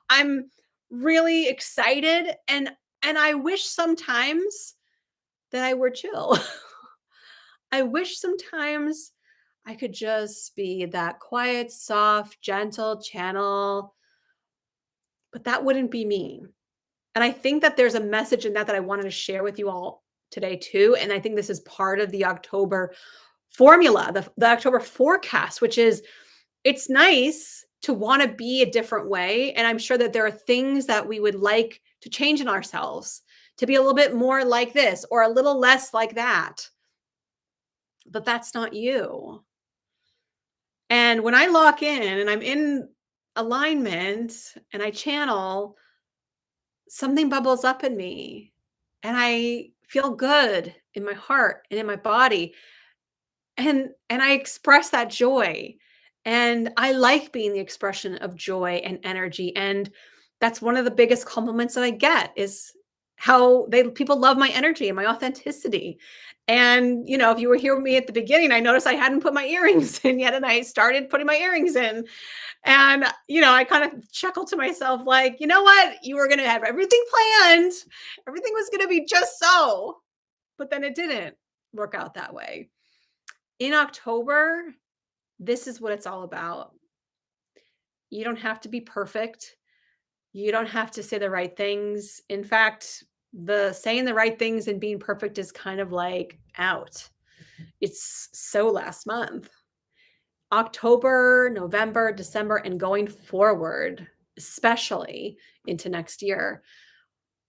I'm really excited, and I wish sometimes that I were chill. I wish sometimes I could just be that quiet, soft, gentle channel, but that wouldn't be me. And I think that there's a message in that that I wanted to share with you all today too. And I think this is part of the October formula, the October forecast, which is it's nice to want to be a different way. And I'm sure that there are things that we would like to change in ourselves to be a little bit more like this or a little less like that. But that's not you. And when I lock in and I'm in alignment and I channel, something bubbles up in me and I feel good in my heart and in my body. And I express that joy. And I like being the expression of joy and energy. And that's one of the biggest compliments that I get is how they people love my energy and my authenticity. And if you were here with me at the beginning, I noticed I hadn't put my earrings in yet, and I started putting my earrings in. And I kind of chuckled to myself, like, you know what? You were gonna have everything planned, everything was gonna be just so, but then it didn't work out that way. In October, this is what it's all about. You don't have to be perfect. You don't have to say the right things. In fact, the saying the right things and being perfect is kind of like out. It's so last month. October, November, December, and going forward, especially into next year,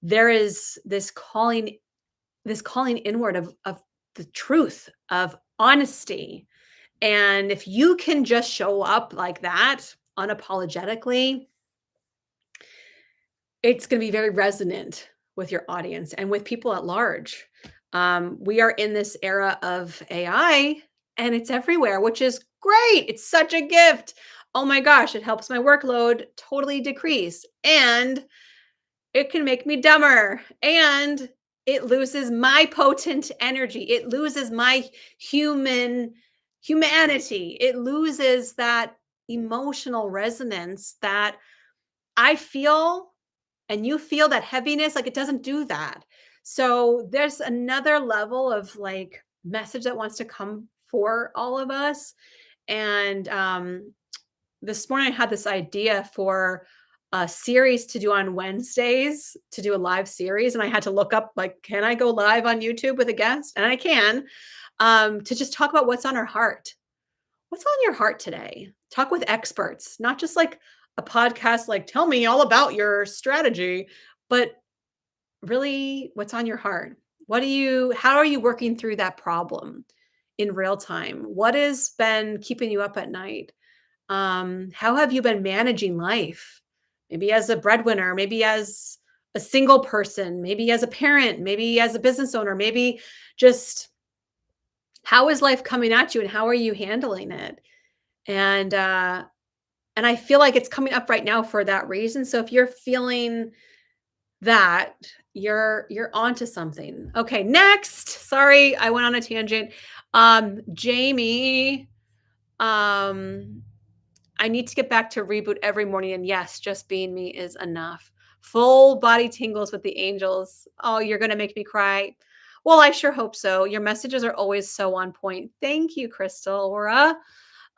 there is this calling inward of the truth, of honesty. And if you can just show up like that unapologetically, it's going to be very resonant with your audience and with people at large. We are in this era of AI and it's everywhere, which is great. It's such a gift. Oh my gosh, it helps my workload totally decrease. And it can make me dumber. And it loses my potent energy. It loses my humanity. It loses that emotional resonance that I feel and you feel that heaviness, like it doesn't do that. So there's another level of like message that wants to come for all of us. And this morning I had this idea for a series to do on Wednesdays to do a live series. And I had to look up, like, can I go live on YouTube with a guest? And I can, to just talk about what's on our heart. What's on your heart today? Talk with experts, not just like a podcast, like, tell me all about your strategy, but really what's on your heart. How are you working through that problem in real time? What has been keeping you up at night? How have you been managing life? Maybe as a breadwinner, maybe as a single person, maybe as a parent, maybe as a business owner, maybe just how is life coming at you and how are you handling it? And and I feel like it's coming up right now for that reason. So if you're feeling that, you're onto something. Okay, next. Sorry, I went on a tangent. Jamie, um, I need to get back to reboot every morning. And yes, just being me is enough. Full body tingles with the angels. Oh, you're gonna make me cry. Well, I sure hope so. Your messages are always so on point. Thank you, Crystal Aura.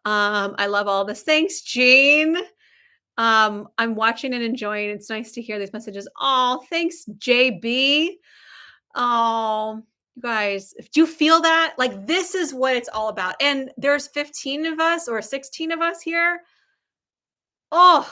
I love all this. Thanks, Jean. I'm watching and enjoying. It's nice to hear these messages. Oh, thanks, JB. Oh, you guys, do you feel that? Like this is what it's all about. And there's 15 of us or 16 of us here. Oh,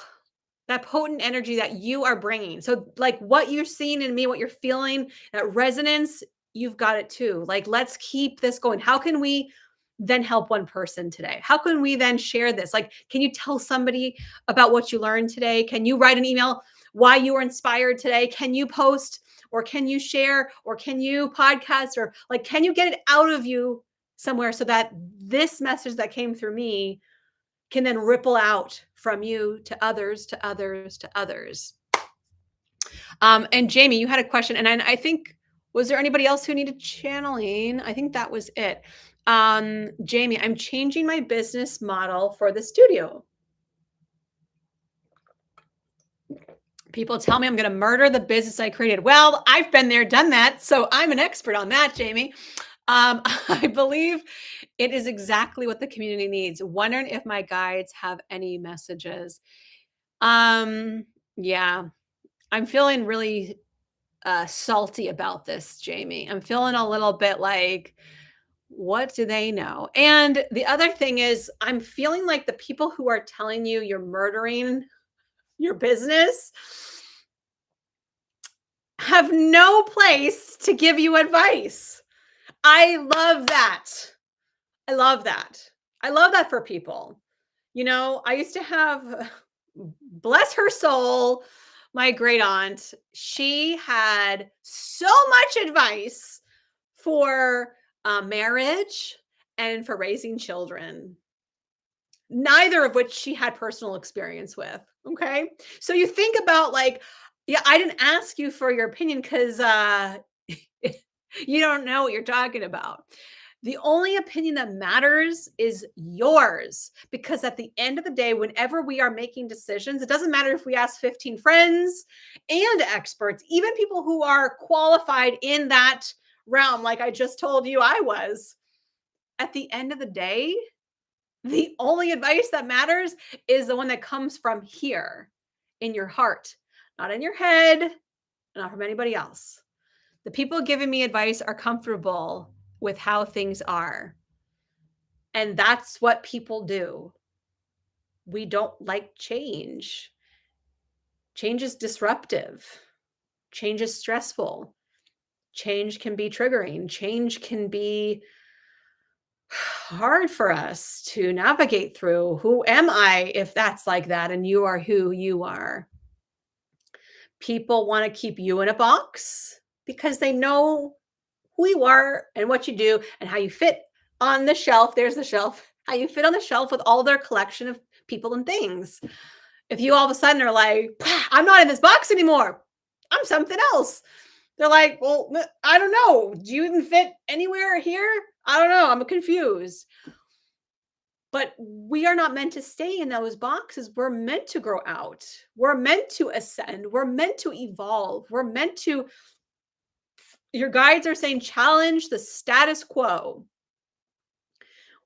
that potent energy that you are bringing. So, like what you're seeing in me, what you're feeling, that resonance, you've got it too. Like, let's keep this going. How can we then help one person today? How can we then share this? Like, can you tell somebody about what you learned today? Can you write an email why you were inspired today? Can you post or can you share or can you podcast or like, can you get it out of you somewhere so that this message that came through me can then ripple out from you to others, to others, to others. And Jamie, you had a question, and I think was there anybody else who needed channeling? I think that was it. Jamie, I'm changing my business model for the studio. People tell me I'm going to murder the business I created. Well, I've been there, done that, so I'm an expert on that, Jamie. I believe it is exactly what the community needs. Wondering if my guides have any messages. Yeah, I'm feeling really salty about this, Jamie. I'm feeling a little bit like, what do they know? And the other thing is, I'm feeling like the people who are telling you you're murdering your business have no place to give you advice. I love that. I love that. I love that for people. You know, I used to have, bless her soul, my great aunt. She had so much advice for marriage and for raising children, neither of which she had personal experience with. Okay. So you think about like, yeah, I didn't ask you for your opinion because you don't know what you're talking about. The only opinion that matters is yours. Because at the end of the day, whenever we are making decisions, it doesn't matter if we ask 15 friends and experts, even people who are qualified in that realm, like I just told you I was. At the end of the day, the only advice that matters is the one that comes from here in your heart, not in your head, not from anybody else. The people giving me advice are comfortable with how things are. And that's what people do. We don't like change. Change is disruptive. Change is stressful. Change can be triggering. Change can be hard for us to navigate through. Who am I if that's like that and you are who you are? People want to keep you in a box because they know who you are and what you do and how you fit on the shelf. There's the shelf. How you fit on the shelf with all their collection of people and things. If you all of a sudden are like, I'm not in this box anymore, I'm something else. They're like, well, I don't know. Do you even fit anywhere here? I don't know. I'm confused. But we are not meant to stay in those boxes. We're meant to grow out. We're meant to ascend. We're meant to evolve. We're meant to, your guides are saying, challenge the status quo.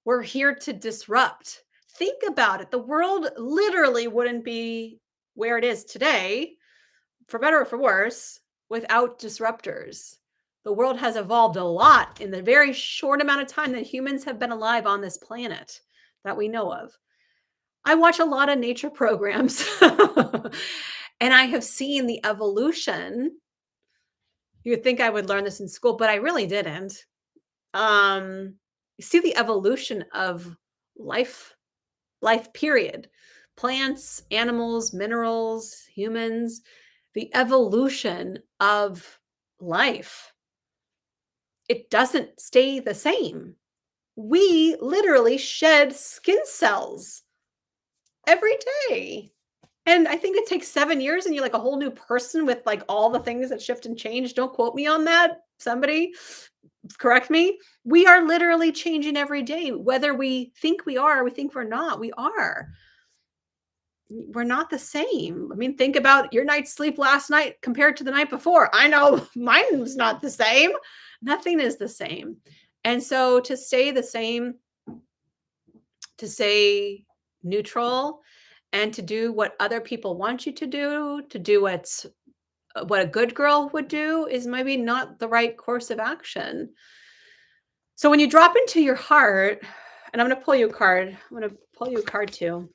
We're here to disrupt. Think about it. The world literally wouldn't be where it is today, for better or for worse, without disruptors. The world has evolved a lot in the very short amount of time that humans have been alive on this planet that we know of. I watch a lot of nature programs and I have seen the evolution. You would think I would learn this in school, but I really didn't. You see the evolution of life, life period. Plants, animals, minerals, humans, the evolution of life. It doesn't stay the same. We literally shed skin cells every day. And I think it takes 7 years and you're like a whole new person with like all the things that shift and change. Don't quote me on that. Somebody correct me. We are literally changing every day. Whether we think we are, we think we're not, we are. We're not the same. I mean, think about your night's sleep last night compared to the night before. I know mine was not the same. Nothing is the same. And so to stay the same, to stay neutral, and to do what other people want you to do what a good girl would do is maybe not the right course of action. So when you drop into your heart, and I'm going to pull you a card. I'm going to pull you a card too.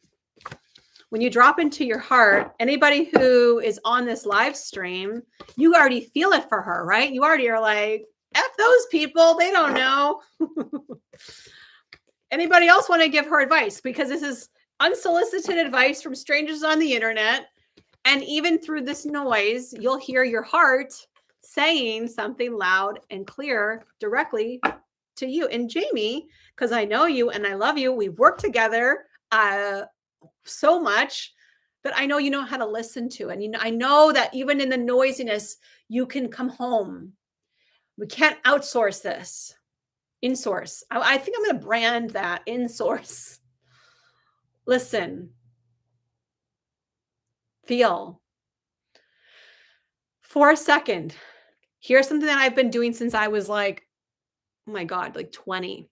when you drop into your heart, anybody who is on this live stream, you already feel it for her, right? You already are like, F those people, they don't know. Anybody else want to give her advice? Because this is unsolicited advice from strangers on the internet. And even through this noise, you'll hear your heart saying something loud and clear directly to you. And Jamie, because I know you and I love you, we've worked together so much that I know you know how to listen to. And I know that even in the noisiness, you can come home. We can't outsource this. In-source. I think I'm going to brand that in-source. Listen. Feel. For a second, here's something that I've been doing since I was like, oh my God, like 20.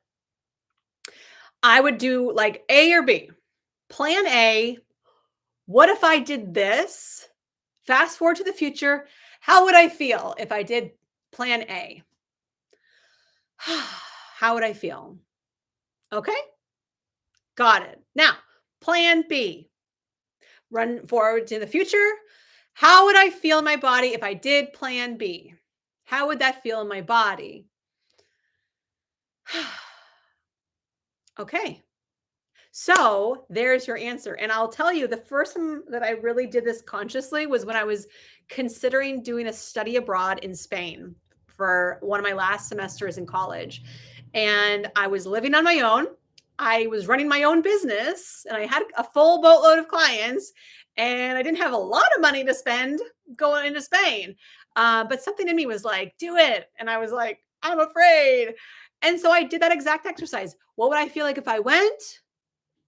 I would do like A or B. Plan A. What if I did this? Fast forward to the future. How would I feel if I did plan A? How would I feel? Okay. Got it. Now, plan B. Run forward to the future. How would I feel in my body if I did plan B? How would that feel in my body? Okay. So there's your answer. And I'll tell you, the first time that I really did this consciously was when I was considering doing a study abroad in Spain for one of my last semesters in college. And I was living on my own. I was running my own business and I had a full boatload of clients and I didn't have a lot of money to spend going into Spain. But something in me was like, do it. And I was like, I'm afraid. And so I did that exact exercise. What would I feel like if I went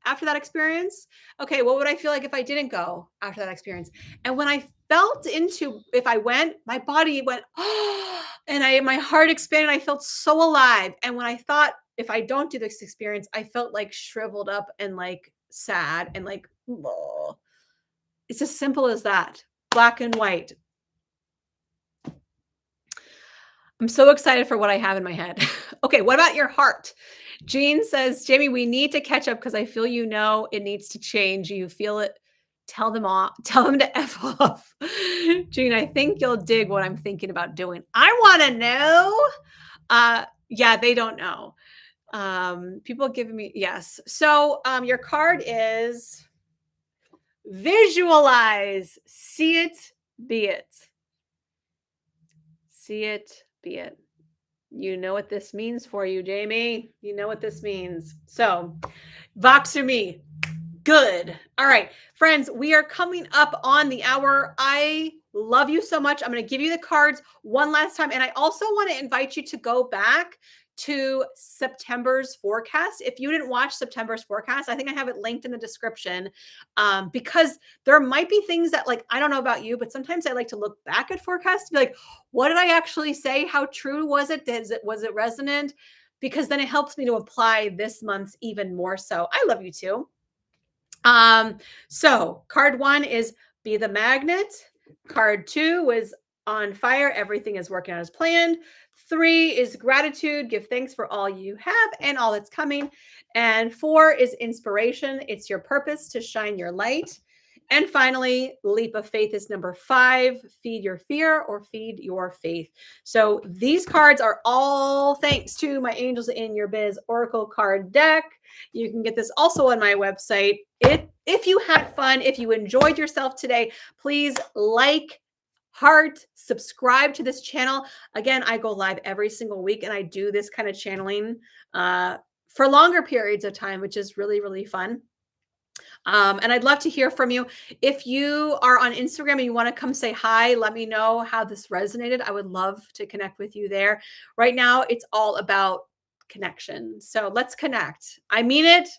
after that experience? Okay, what would I feel like if I didn't go after that experience? And when I felt into if I went, my body went, oh, and my heart expanded. I felt so alive. And when I thought if I don't do this experience, I felt like shriveled up and like sad and like, oh. It's as simple as that. Black and white. I'm so excited for what I have in my head. Okay, what about your heart? Jean says, Jamie, we need to catch up because I feel it needs to change. You feel it. Tell them to F off. Jean, I think you'll dig what I'm thinking about doing. I want to know. Yeah, they don't know. People giving me, yes. So your card is visualize, see it, be it. See it, be it. You know what this means for you, Jamie. You know what this means. So, Voxer good. All right, friends, we are coming up on the hour. I love you so much. I'm going to give you the cards one last time. And I also want to invite you to go back to September's forecast. If you didn't watch September's forecast, I think I have it linked in the description because there might be things that, like, I don't know about you, but sometimes I like to look back at forecasts to be like, what did I actually say? How true was it? Was it resonant? Because then it helps me to apply this month's even more so. I love you too. So card 1 is be the magnet. Card 2 was on fire. Everything is working out as planned. 3 is gratitude. Give thanks for all you have and all that's coming. And 4 is inspiration. It's your purpose to shine your light. And finally, leap of faith is number 5. Feed your fear or feed your faith. So these cards are all thanks to my Angels in Your Biz Oracle card deck. You can get this also on my website. If you had fun, if you enjoyed yourself today, please like, heart, subscribe to this channel. Again, I go live every single week and I do this kind of channeling for longer periods of time, which is really, really fun. And I'd love to hear from you. If you are on Instagram and you want to come say hi, let me know how this resonated. I would love to connect with you there. Right now, it's all about connection. So let's connect. I mean it.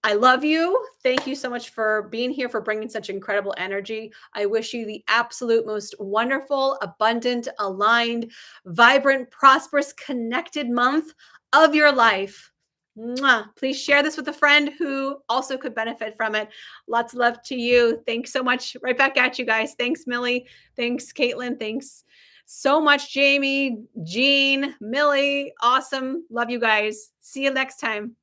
I love you. Thank you so much for being here, for bringing such incredible energy. I wish you the absolute most wonderful, abundant, aligned, vibrant, prosperous, connected month of your life. Mwah. Please share this with a friend who also could benefit from it. Lots of love to you. Thanks so much. Right back at you guys. Thanks, Millie. Thanks, Caitlin. Thanks so much, Jamie, Jean, Millie. Awesome. Love you guys. See you next time.